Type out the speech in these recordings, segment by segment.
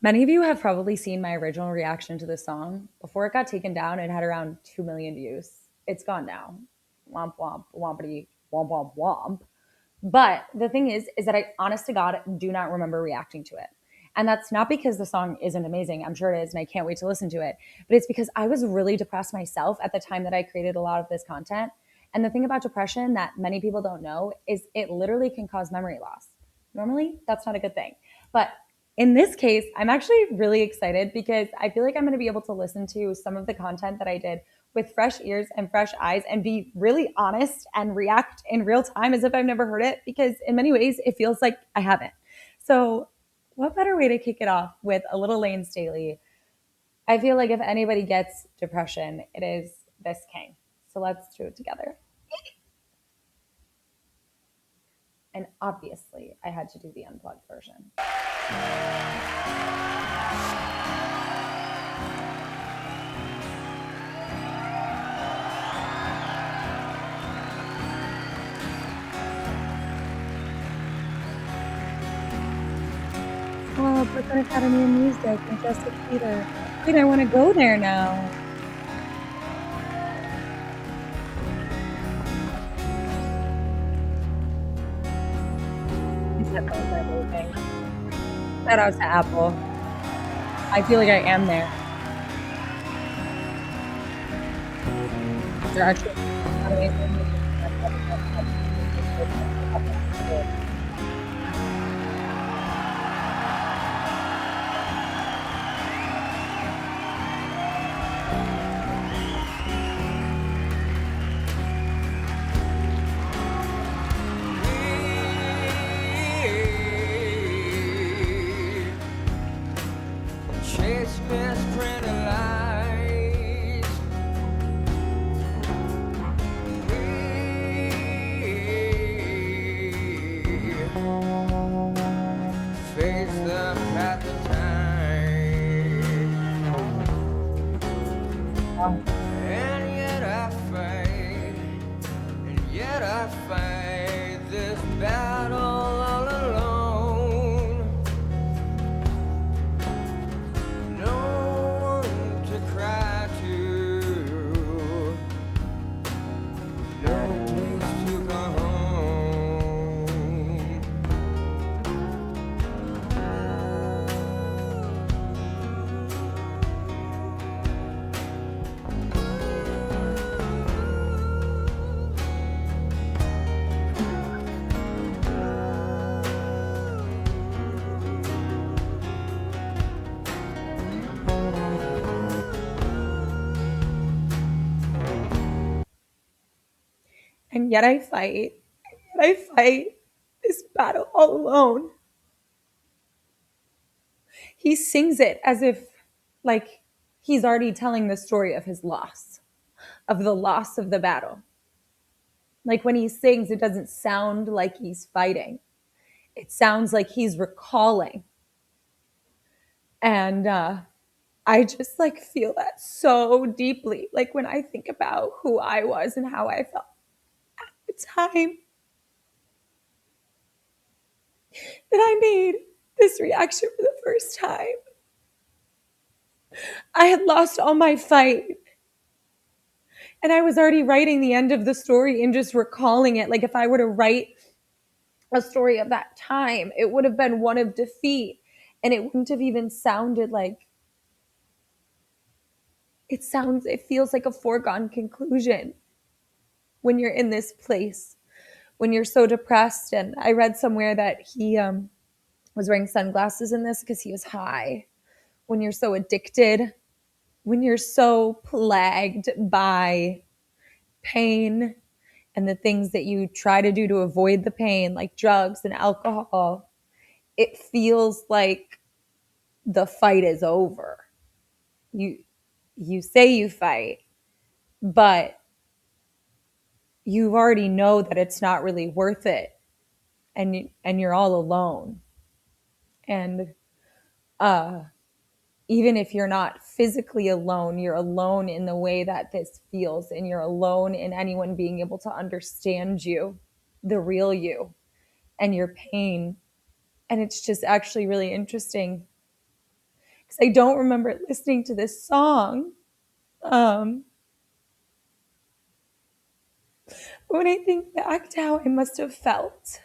Many of you have probably seen my original reaction to this song. Before it got taken down, it had around 2 million views. It's gone now. Womp womp, wompity, womp womp womp. But the thing is that I, honest to God, do not remember reacting to it. And that's not because the song isn't amazing. I'm sure it is, and I can't wait to listen to it. But it's because I was really depressed myself at the time that I created a lot of this content. And the thing about depression that many people don't know is it literally can cause memory loss. Normally, that's not a good thing. But in this case, I'm actually really excited because I feel like I'm going to be able to listen to some of the content that I did with fresh ears and fresh eyes and be really honest and react in real time as if I've never heard it, because in many ways it feels like I haven't. So, what better way to kick it off with a little Layne Staley? I feel like if anybody gets depression, it is this king. So, let's do it together. And obviously, I had to do the unplugged version. Oh, Brooklyn Academy of Music, Majestic Theater. Wait, I want to go there now. These headphones are amazing. Shout out to Apple. I feel like I am there. They're actually amazing. Chase misprinted lies. Face the path of time. And yet I fight, and yet I fight this battle all alone. No one to cry to, no place to go home. And yet I fight. And I fight this battle all alone. He sings it as if, like, he's already telling the story of his loss, of the loss of the battle. Like when he sings, it doesn't sound like he's fighting. It sounds like he's recalling. And I just like feel that so deeply. Like when I think about who I was and how I felt at the time that I made this reaction for the first time. I had lost all my fight. And I was already writing the end of the story and just recalling it. Like if I were to write a story of that time, it would have been one of defeat. And it wouldn't have even sounded like it feels like a foregone conclusion when you're in this place, when you're so depressed. And I read somewhere that he was wearing sunglasses in this because he was high. When you're so addicted, when you're so plagued by pain and the things that you try to do to avoid the pain, like drugs and alcohol, it feels like the fight is over. You you say you fight, but you already know that it's not really worth it, and you're all alone. And uh even if you're not physically alone, you're alone in the way that this feels, and you're alone in anyone being able to understand you, the real you, and your pain. And it's just actually really interesting because I don't remember listening to this song. Um, when I think back to how I must have felt,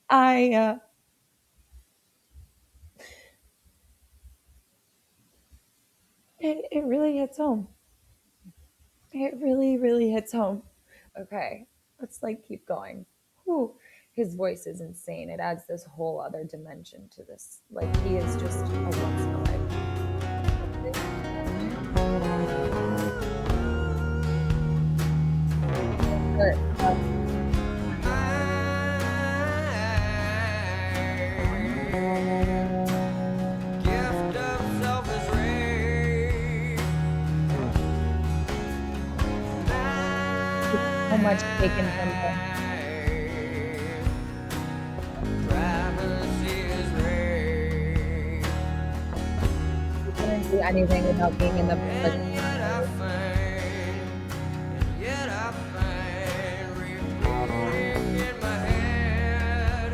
I it really hits home. It really, really hits home. Okay, let's like keep going. Whew. His voice is insane. It adds this whole other dimension to this. Like he is just a once in a lifetime. Gift of self is raised. So much taken from him. Privacy is raised. He couldn't do anything without being in the public. And yet I find repeating in my head.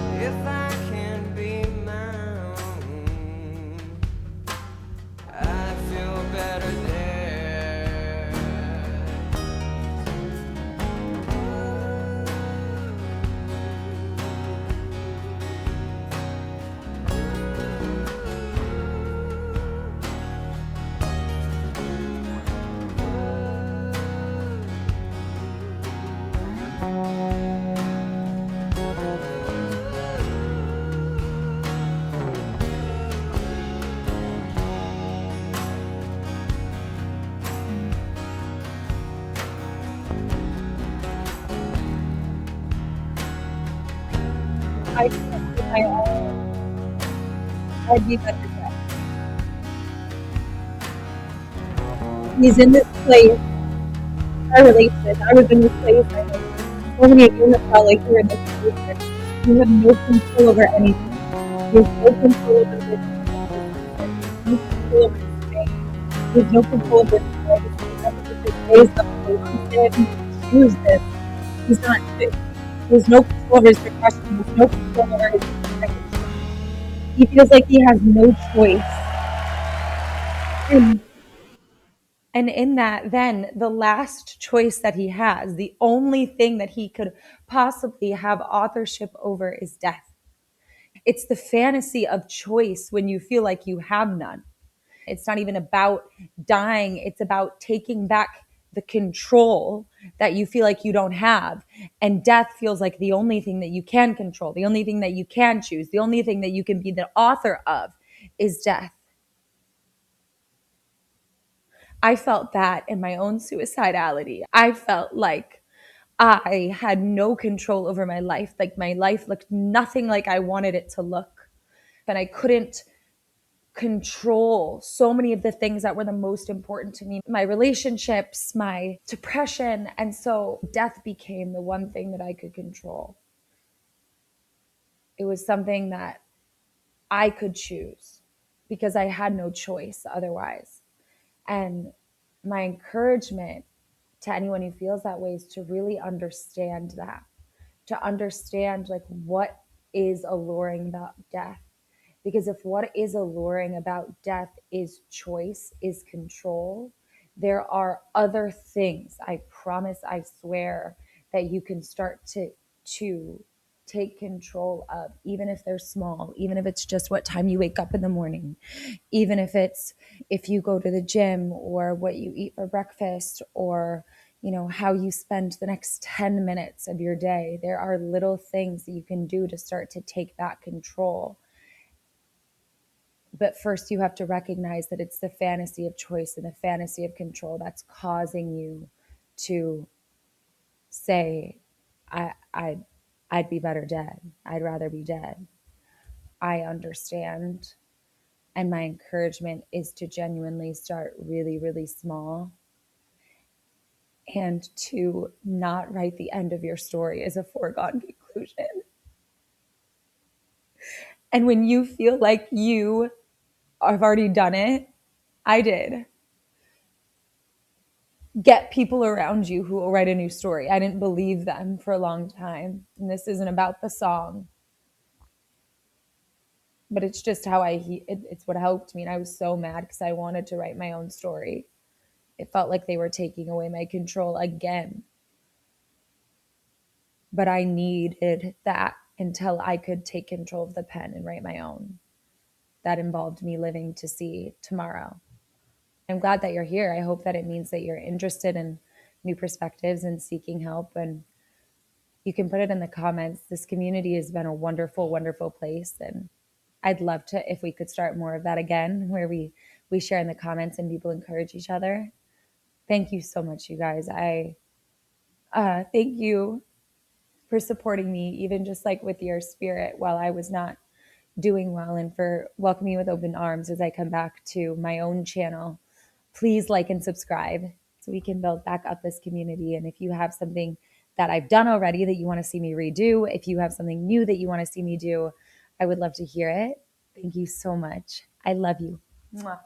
If I can be my own, I feel better there. I can't do my own. I'd be better dead. He's in this place. I related. I was in this place. I know so many of you have felt like you're in this place. You have no control over anything. You have no control over this. No control over this pain. You have no control over this place. You have to raise up to choose this. He's not. There's no control over his depression. There's no control over his depression. He feels like he has no choice. And, and in that, then the last choice that he has, the only thing that he could possibly have authorship over is death. It's the fantasy of choice when you feel like you have none. It's not even about dying, it's about taking back the control that you feel like you don't have. And death feels like the only thing that you can control, the only thing that you can choose, the only thing that you can be the author of is death. I felt that in my own suicidality. I felt like I had no control over my life. Like my life looked nothing like I wanted it to look. And I couldn't control so many of the things that were the most important to me, my relationships, my depression. And so death became the one thing that I could control. It was something that I could choose because I had no choice otherwise. And my encouragement to anyone who feels that way is to really understand that, to understand like what is alluring about death. Because if what is alluring about death is choice, is control, there are other things, I promise, I swear, that you can start to take control of, even if they're small, even if it's just what time you wake up in the morning, even if it's if you go to the gym or what you eat for breakfast or how you spend the next 10 minutes of your day. There are little things that you can do to start to take back control. But first you have to recognize that it's the fantasy of choice and the fantasy of control that's causing you to say, I'd be better dead. I'd rather be dead. I understand. And my encouragement is to genuinely start really, really small and to not write the end of your story as a foregone conclusion. And when you feel like you have already done it, I did. Get people around you who will write a new story. I didn't believe them for a long time. And this isn't about the song. but it's just how it's what helped me. And I was so mad because I wanted to write my own story. It felt like they were taking away my control again. But I needed that until I could take control of the pen and write my own. That involved me living to see tomorrow. I'm glad that you're here. I hope that it means that you're interested in new perspectives and seeking help. And you can put it in the comments. This community has been a wonderful, wonderful place. And I'd love to, if we could start more of that again, where we share in the comments and people encourage each other. Thank you so much, you guys. I thank you for supporting me, even just like with your spirit while I was not doing well, and for welcoming me with open arms as I come back to my own channel. Please like and subscribe so we can build back up this community. And if you have something that I've done already that you want to see me redo, if you have something new that you want to see me do, I would love to hear it. Thank you so much. I love you. Mwah.